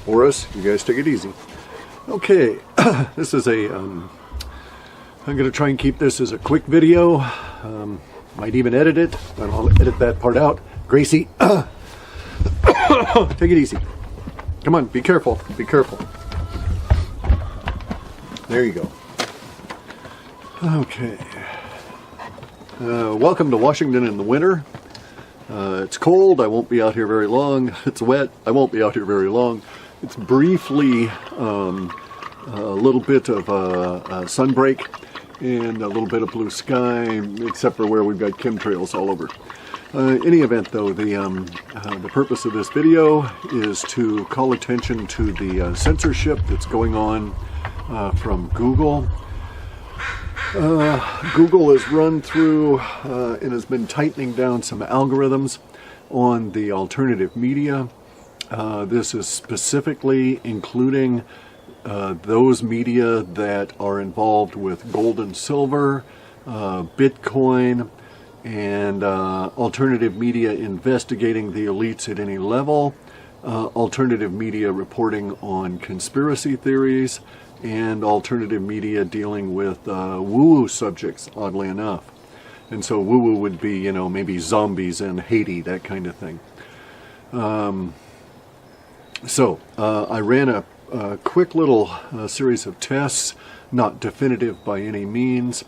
or us. You guys take it easy. Okay, this is a, I'm going to try and keep this as a quick video. Might even edit it, but I'll edit that part out. Gracie, take it easy. Come on, be careful, be careful. There you go. Okay. Welcome to Washington in the winter. It's cold, I won't be out here very long. It's wet, I won't be out here very long. It's briefly a little bit of sunbreak and a little bit of blue sky, except for where we've got chemtrails all over. Any event though, the purpose of this video is to call attention to the censorship that's going on from Google. Google has run through and has been tightening down some algorithms on the alternative media. This is specifically including those media that are involved with gold and silver, Bitcoin, and alternative media investigating the elites at any level, alternative media reporting on conspiracy theories, and alternative media dealing with woo-woo subjects, oddly enough. And so woo-woo would be, you know, maybe zombies in Haiti, that kind of thing. I ran a quick little series of tests, not definitive by any means.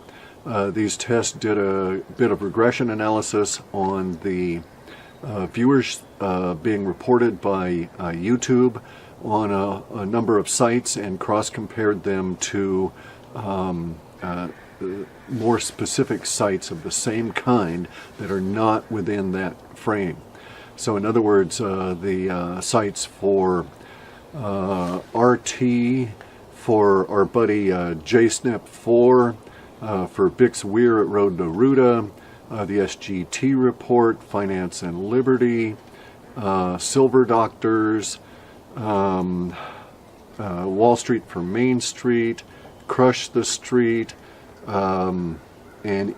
These tests did a bit of regression analysis on the viewers being reported by YouTube on a number of sites and cross-compared them to more specific sites of the same kind that are not within that frame. So in other words, the sites for RT, for our buddy JSNP4, for Bix Weir at Road to Ruta, the SGT Report, Finance and Liberty, Silver Doctors, Wall Street for Main Street, Crush the Street, and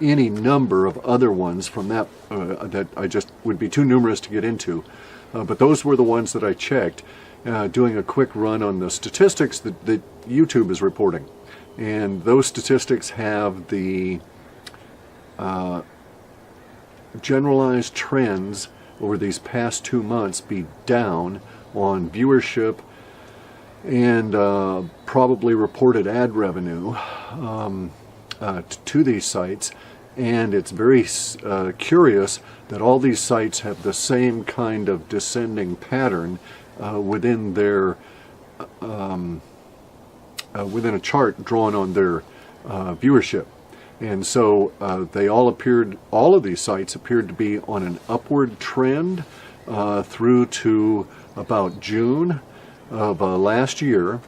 any number of other ones from that that I just would be too numerous to get into. But those were the ones that I checked, doing a quick run on the statistics that YouTube is reporting. And those statistics have the generalized trends over these past 2 months be down on viewership and probably reported ad revenue to these sites. And it's very curious that all these sites have the same kind of descending pattern within their within a chart drawn on their viewership. And so all of these sites appeared to be on an upward trend through to about June of last year.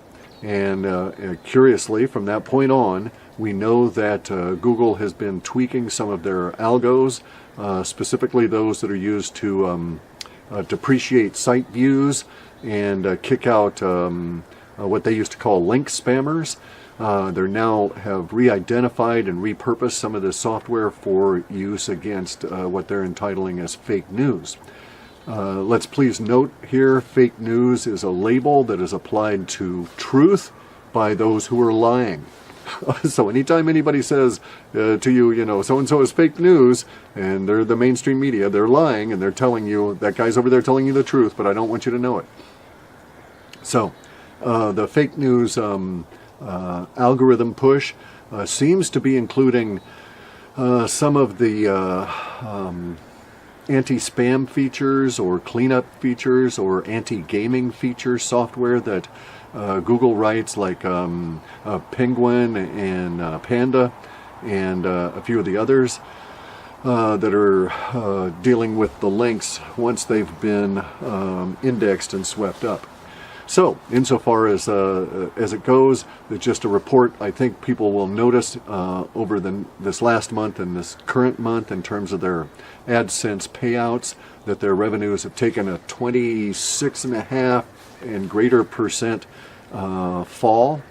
And curiously, from that point on, we know that Google has been tweaking some of their algos, specifically those that are used to depreciate site views and kick out what they used to call link spammers. They now have re-identified and repurposed some of this software for use against what they're entitling as fake news. Let's please note here, fake news is a label that is applied to truth by those who are lying. So anytime anybody says to you, you know, so-and-so is fake news, and they're the mainstream media, they're lying, and they're telling you, that guy's over there telling you the truth, but I don't want you to know it. So the fake news algorithm push seems to be including some of the anti-spam features or cleanup features or anti-gaming feature software that Google writes, like Penguin and Panda and a few of the others that are dealing with the links once they've been indexed and swept up. So, insofar as it goes, it's just a report. I think people will notice over this last month and this current month, in terms of their AdSense payouts, that their revenues have taken a 26.5% and greater fall,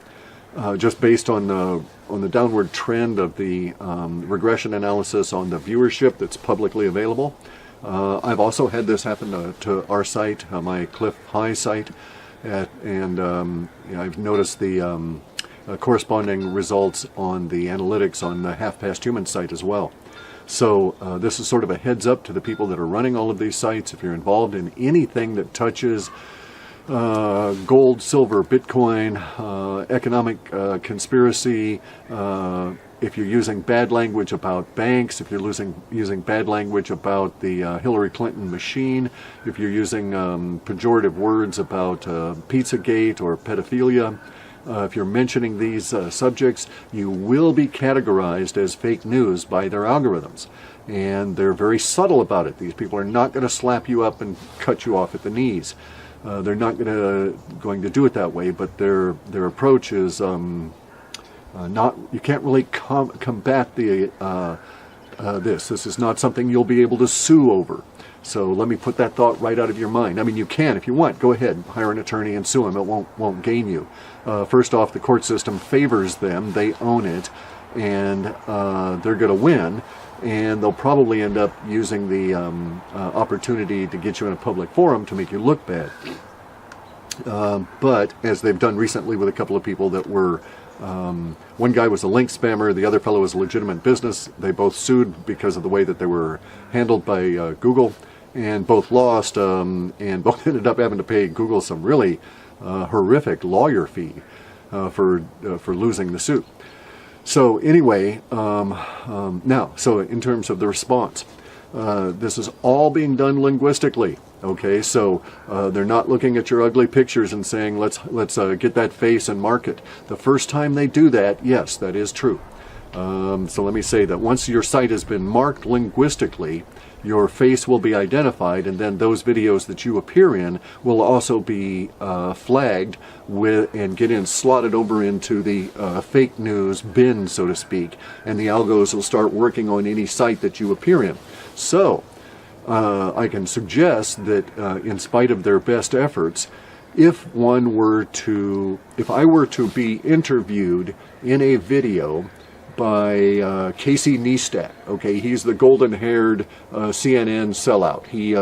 just based on the downward trend of the regression analysis on the viewership that's publicly available. I've also had this happen to our site, my Clif High site. I've noticed the corresponding results on the analytics on the Half Past Human site as well. So this is sort of a heads up to the people that are running all of these sites. If you're involved in anything that touches gold, silver, Bitcoin, economic conspiracy, if you're using bad language about banks, if you're using bad language about the Hillary Clinton machine, if you're using pejorative words about Pizzagate or pedophilia, if you're mentioning these subjects, you will be categorized as fake news by their algorithms. And they're very subtle about it. These people are not going to slap you up and cut you off at the knees. They're not going to do it that way, but their approach is not. You can't really combat the this. This is not something you'll be able to sue over. So let me put that thought right out of your mind. I mean, you can if you want. Go ahead, hire an attorney and sue him. It won't gain you. First off, the court system favors them. They own it, and they're going to win. And they'll probably end up using the opportunity to get you in a public forum to make you look bad. But as they've done recently with a couple of people that were, one guy was a link spammer, the other fellow was a legitimate business. They both sued because of the way that they were handled by Google, and both lost, and both ended up having to pay Google some really horrific lawyer fee for losing the suit. So anyway, now, so in terms of the response, this is all being done linguistically. Okay, so they're not looking at your ugly pictures and saying, let's get that face and mark it. The first time they do that, yes, that is true. So let me say that once your site has been marked linguistically, your face will be identified, and then those videos that you appear in will also be flagged and slotted over into the fake news bin, so to speak, and the algos will start working on any site that you appear in. So I can suggest that in spite of their best efforts, if I were to be interviewed in a video by Casey Neistat. Okay, he's the golden-haired CNN sellout. He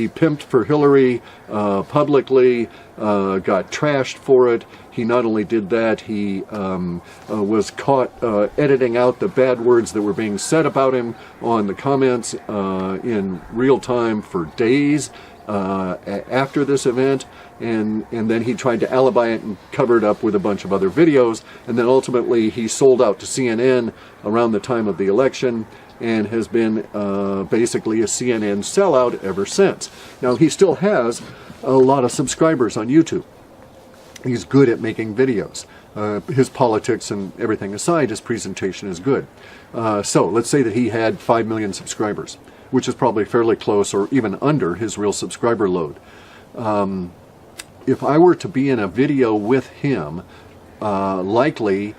pimped for Hillary publicly, got trashed for it. He not only did that, he was caught editing out the bad words that were being said about him on the comments in real time for days after this event. And then he tried to alibi it and cover it up with a bunch of other videos. And then ultimately he sold out to CNN around the time of the election and has been basically a CNN sellout ever since. Now, he still has a lot of subscribers on YouTube. He's good at making videos. His politics and everything aside, his presentation is good. So let's say that he had 5 million subscribers, which is probably fairly close or even under his real subscriber load. If I were to be in a video with him, likely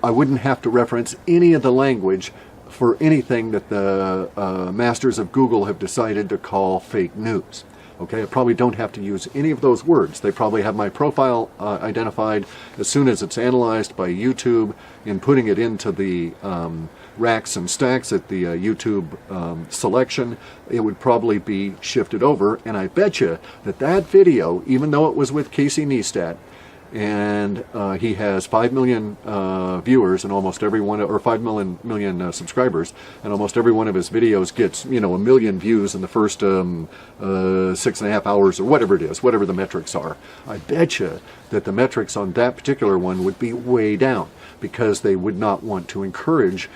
I wouldn't have to reference any of the language for anything that the masters of Google have decided to call fake news. Okay, I probably don't have to use any of those words. They probably have my profile identified as soon as it's analyzed by YouTube in putting it into the racks and stacks at the YouTube selection. It would probably be shifted over, and I bet you that video, even though it was with Casey Neistat, and he has 5 million viewers and almost every one, or 5 million subscribers, and almost every one of his videos gets, 1 million views in the first 6.5 hours or whatever it is, whatever the metrics are. I bet you that the metrics on that particular one would be way down because they would not want to encourage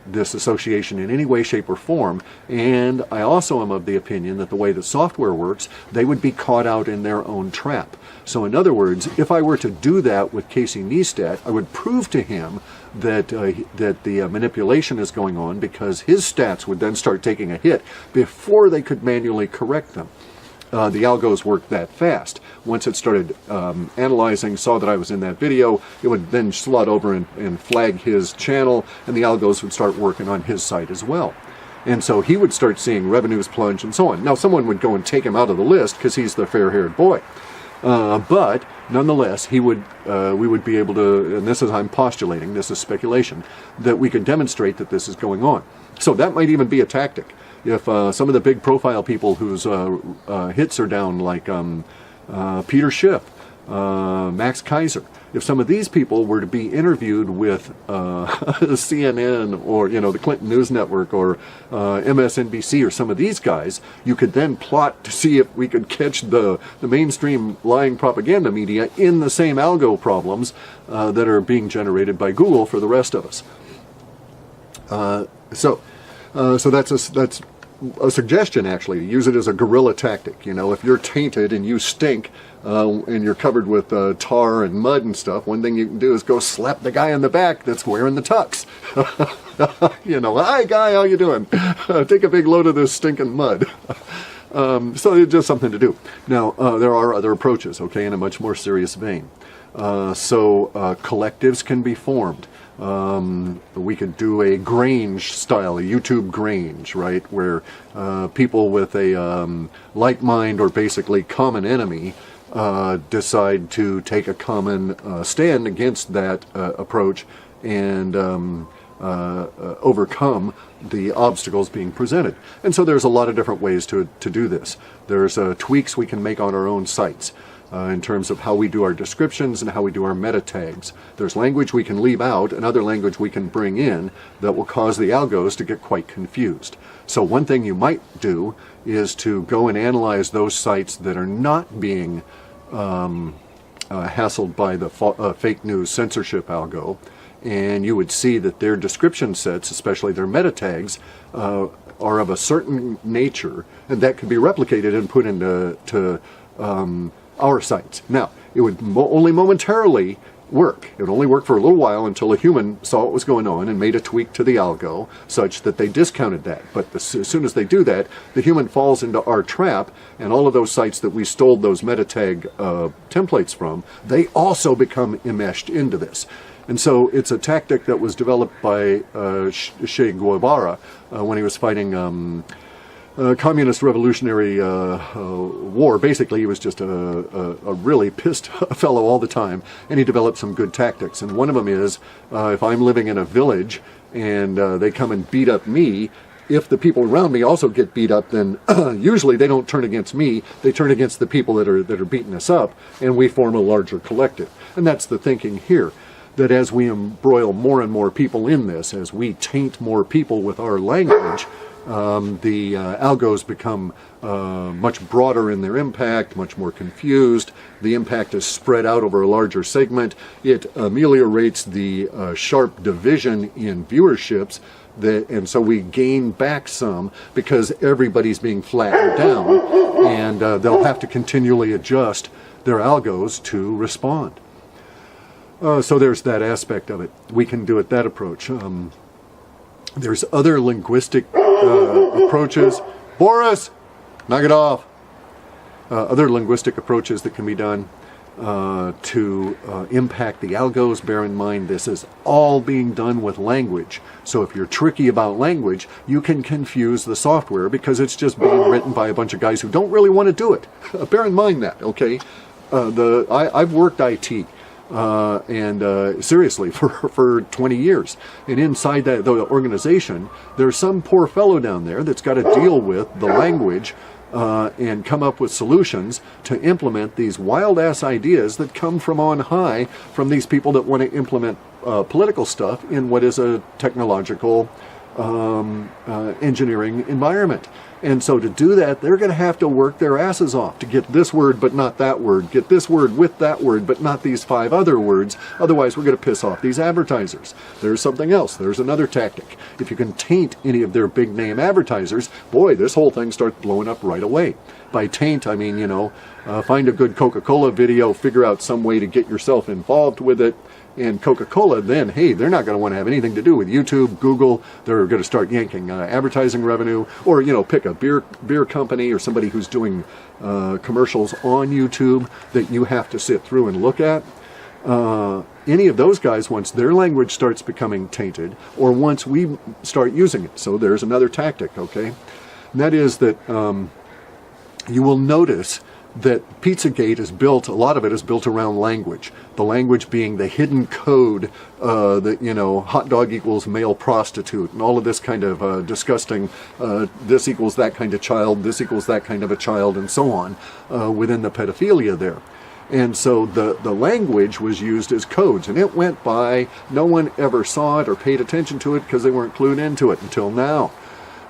this association in any way, shape, or form. And I also am of the opinion that the way that software works, they would be caught out in their own trap. So in other words, if I were to do that with Casey Neistat, I would prove to him that the manipulation is going on, because his stats would then start taking a hit before they could manually correct them. The algos worked that fast. Once it started analyzing, saw that I was in that video, it would then slot over and flag his channel, and the algos would start working on his site as well. And so he would start seeing revenues plunge and so on. Now, someone would go and take him out of the list because he's the fair-haired boy. But nonetheless, we would be able to, and this is, I'm postulating, this is speculation, that we could demonstrate that this is going on. So that might even be a tactic. If some of the big profile people whose hits are down, like Peter Schiff, Max Kaiser. If some of these people were to be interviewed with CNN or, the Clinton News Network or MSNBC or some of these guys, you could then plot to see if we could catch the mainstream lying propaganda media in the same algo problems that are being generated by Google for the rest of us. So that's a suggestion, actually, to use it as a guerrilla tactic. If you're tainted and you stink and you're covered with tar and mud and stuff, one thing you can do is go slap the guy in the back that's wearing the tux. Hi guy, how you doing? Take a big load of this stinking mud. So it's just something to do. Now, there are other approaches, okay, in a much more serious vein. Collectives can be formed. We could do a Grange style, a YouTube Grange, right, where people with a like mind or basically common enemy decide to take a common stand against that approach and overcome the obstacles being presented. And so there's a lot of different ways to do this. There's tweaks we can make on our own sites. In terms of how we do our descriptions and how we do our meta tags. There's language we can leave out and other language we can bring in that will cause the algos to get quite confused. So one thing you might do is to go and analyze those sites that are not being hassled by the fake news censorship algo, and you would see that their description sets, especially their meta tags, are of a certain nature, and that can be replicated and put into our sites. Now, it would only momentarily work. It would only work for a little while until a human saw what was going on and made a tweak to the algo such that they discounted that. But as soon as they do that, the human falls into our trap, and all of those sites that we stole those meta tag templates from, they also become enmeshed into this. And so it's a tactic that was developed by Che Guevara when he was fighting communist revolutionary war. Basically, he was just a really pissed fellow all the time, and he developed some good tactics. And one of them is, if I'm living in a village and they come and beat up me, if the people around me also get beat up, then usually they don't turn against me, they turn against the people that are beating us up, and we form a larger collective. And that's the thinking here, that as we embroil more and more people in this, as we taint more people with our language, the algos become much broader in their impact, much more confused. The impact is spread out over a larger segment. It ameliorates the sharp division in viewerships, and so we gain back some because everybody's being flattened down, and they'll have to continually adjust their algos to respond. So there's that aspect of it. We can do it that approach. There's other linguistic approaches. Boris, knock it off. Other linguistic approaches that can be done to impact the algos. Bear in mind, this is all being done with language. So if you're tricky about language, you can confuse the software because it's just being written by a bunch of guys who don't really want to do it. Bear in mind that, okay? I've worked IT. Seriously, for 20 years. And inside the organization, there's some poor fellow down there that's got to deal with the language and come up with solutions to implement these wild-ass ideas that come from on high from these people that want to implement political stuff in what is a technological engineering environment. And so to do that, they're going to have to work their asses off to get this word but not that word, get this word with that word but not these 5 other words. Otherwise, we're going to piss off these advertisers. There's something else. There's another tactic. If you can taint any of their big name advertisers, boy, this whole thing starts blowing up right away. By taint, I mean, find a good Coca-Cola video, figure out some way to get yourself involved with it. And Coca-Cola, then, hey, they're not going to want to have anything to do with YouTube, Google. They're going to start yanking advertising revenue, or pick a beer company or somebody who's doing commercials on YouTube that you have to sit through and look at. Any of those guys, once their language starts becoming tainted, or once we start using it. So there's another tactic, okay? And that is that you will notice that Pizzagate is built, a lot of it is built around language. The language being the hidden code that, you know, hot dog equals male prostitute, and all of this kind of disgusting, this equals that kind of child, this equals that kind of a child, and so on, within the pedophilia there. And so the language was used as codes, and it went by. No one ever saw it or paid attention to it because they weren't clued into it until now.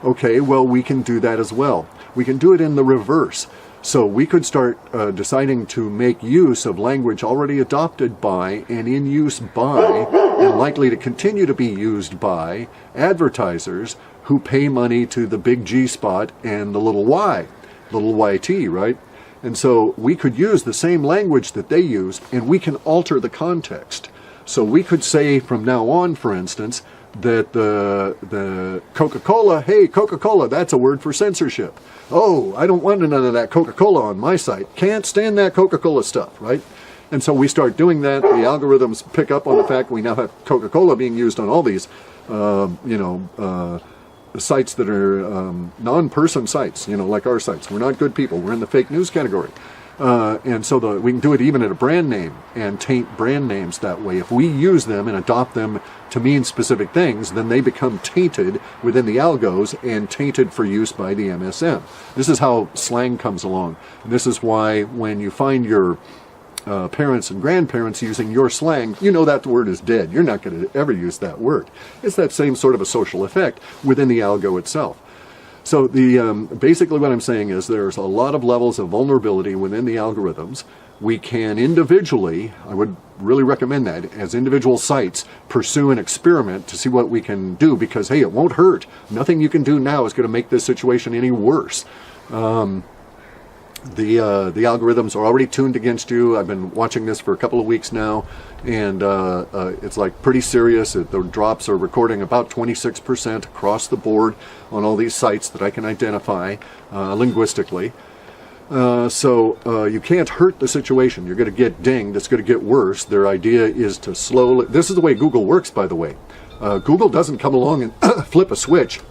Okay, well, we can do that as well. We can do it in the reverse. So we could start deciding to make use of language already adopted by and in use by and likely to continue to be used by advertisers who pay money to the big G spot and the little Y, little YT, right? And so we could use the same language that they used, and we can alter the context. So we could say from now on, for instance, that the Coca-Cola, hey, Coca-Cola, that's a word for censorship. Oh, I don't want none of that Coca-Cola on my site. Can't stand that Coca-Cola stuff, right? And so we start doing that. The algorithms pick up on the fact we now have Coca-Cola being used on all these, sites that are non-person sites, you know, like our sites. We're not good people. We're in the fake news category. And so we can do it even at a brand name and taint brand names that way. If we use them and adopt them to mean specific things, then they become tainted within the algos and tainted for use by the MSM. This is how slang comes along. And this is why when you find your parents and grandparents using your slang, you know that word is dead. You're not going to ever use that word. It's that same sort of a social effect within the algo itself. So basically what I'm saying is there's a lot of levels of vulnerability within the algorithms. We can individually, I would really recommend that, as individual sites, pursue an experiment to see what we can do because, hey, it won't hurt. Nothing you can do now is going to make this situation any worse. The algorithms are already tuned against you. I've been watching this for a couple of weeks now, and it's like pretty serious. The drops are recording about 26% across the board on all these sites that I can identify linguistically. So you can't hurt the situation. You're going to get dinged. It's going to get worse. Their idea is to slowly... This is the way Google works, by the way. Google doesn't come along and flip a switch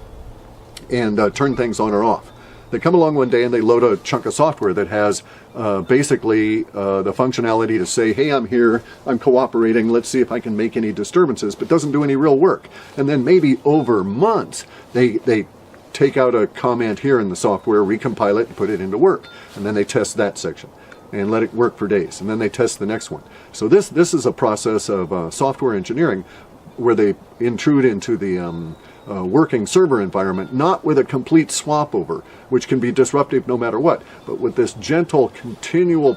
and turn things on or off. They come along one day and they load a chunk of software that has basically the functionality to say, hey, I'm here, I'm cooperating, let's see if I can make any disturbances, but doesn't do any real work. And then maybe over months, they take out a comment here in the software, recompile it, and put it into work. And then they test that section and let it work for days. And then they test the next one. So this is a process of software engineering where they intrude into the working server environment, not with a complete swap over, which can be disruptive no matter what, but with this gentle, continual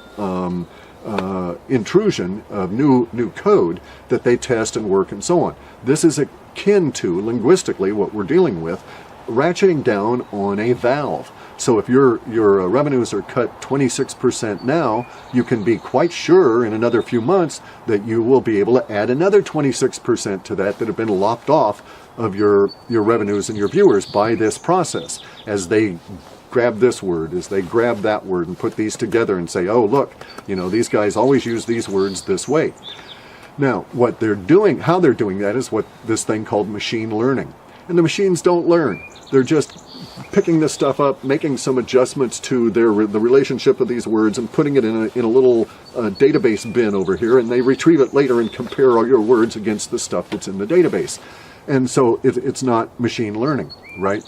intrusion of new code that they test and work and so on. This is akin to, linguistically, what we're dealing with, ratcheting down on a valve. So if your revenues are cut 26% now, you can be quite sure in another few months that you will be able to add another 26% to that have been lopped off of your revenues and your viewers by this process, as they grab this word, as they grab that word and put these together and say, oh, look, you know, these guys always use these words this way. Now, what they're doing, how they're doing that is what this thing called machine learning. And the machines don't learn. They're just picking this stuff up, making some adjustments to the relationship of these words and putting it in a little database bin over here, and they retrieve it later and compare all your words against the stuff that's in the database. And so it's not machine learning, right?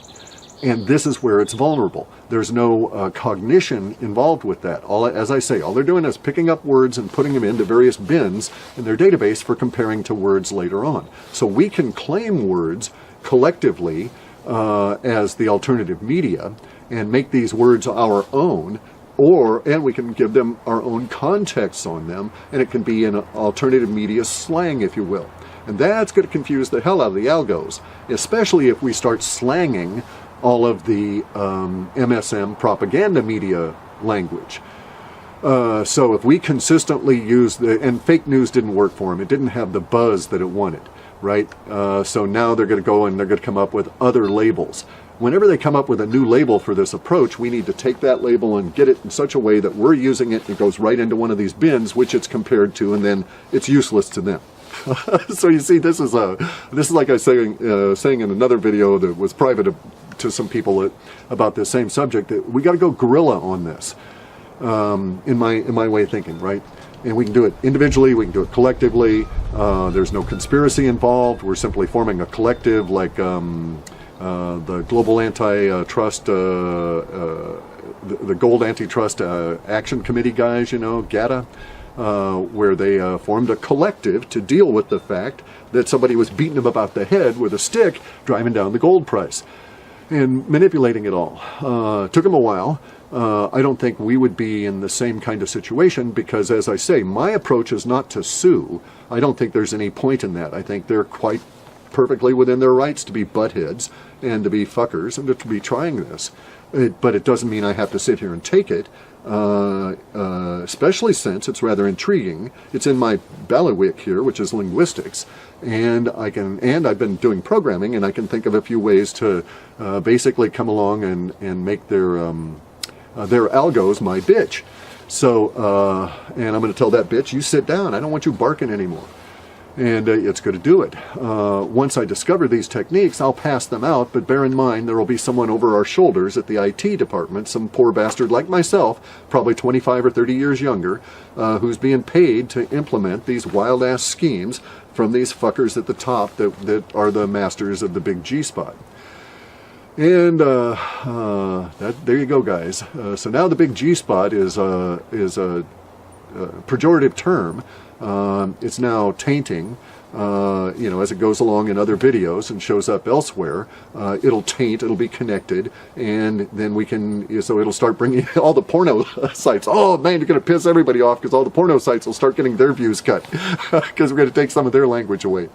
And this is where it's vulnerable. There's no cognition involved with that. As I say, all they're doing is picking up words and putting them into various bins in their database for comparing to words later on. So we can claim words collectively as the alternative media and make these words our own, and we can give them our own contexts on them, and it can be an alternative media slang, if you will. And that's going to confuse the hell out of the algos, especially if we start slanging all of the MSM propaganda media language. So if we consistently use and fake news didn't work for them, it didn't have the buzz that it wanted, right? So now they're going to go and they're going to come up with other labels. Whenever they come up with a new label for this approach, we need to take that label and get it in such a way that we're using it, it goes right into one of these bins, which it's compared to, and then it's useless to them. So you see, this is like I was saying in another video that was private to some people about this same subject, that we got to go guerrilla on this. in my way of thinking, right? And we can do it individually, we can do it collectively. There's no conspiracy involved. We're simply forming a collective, like the Global Antitrust, the Gold Antitrust Action Committee guys, you know, GATA, where they formed a collective to deal with the fact that somebody was beating them about the head with a stick, driving down the gold price and manipulating it all. Took them a while. I don't think we would be in the same kind of situation because, as I say, my approach is not to sue. I don't think there's any point in that. I think they're quite perfectly within their rights to be buttheads and to be fuckers and to be trying this. But it doesn't mean I have to sit here and take it, especially since it's rather intriguing. It's in my bailiwick here, which is linguistics, and I've been doing programming, and I can think of a few ways to basically come along and make their algos my bitch. So, and I'm going to tell that bitch, you sit down. I don't want you barking anymore. And it's going to do it. Once I discover these techniques, I'll pass them out, but bear in mind there will be someone over our shoulders at the IT department, some poor bastard like myself, probably 25 or 30 years younger, who's being paid to implement these wild-ass schemes from these fuckers at the top that are the masters of the big G-spot. And there you go, guys. So now the big G-spot is a pejorative term. It's now tainting, as it goes along in other videos and shows up elsewhere. It'll taint, it'll be connected, and then so it'll start bringing all the porno sites. Oh man, you're going to piss everybody off because all the porno sites will start getting their views cut because we're going to take some of their language away.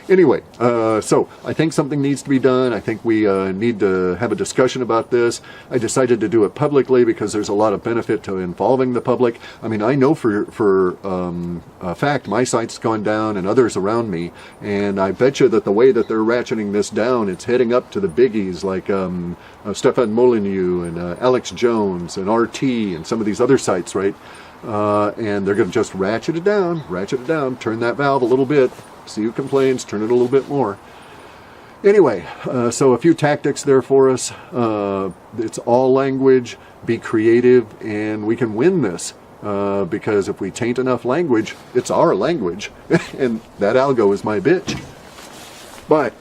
Anyway, so I think something needs to be done. I think we need to have a discussion about this. I decided to do it publicly because there's a lot of benefit to involving the public. I mean, I know for a fact my site's gone down and others around me, and I bet you that the way that they're ratcheting this down, it's heading up to the biggies like Stefan Molyneux and Alex Jones and RT and some of these other sites, right? And they're going to just ratchet it down, turn that valve a little bit. See who complains, turn it a little bit more. Anyway, so a few tactics there for us. It's all language, be creative, and we can win this. Because if we taint enough language, it's our language. And that algo is my bitch. Bye.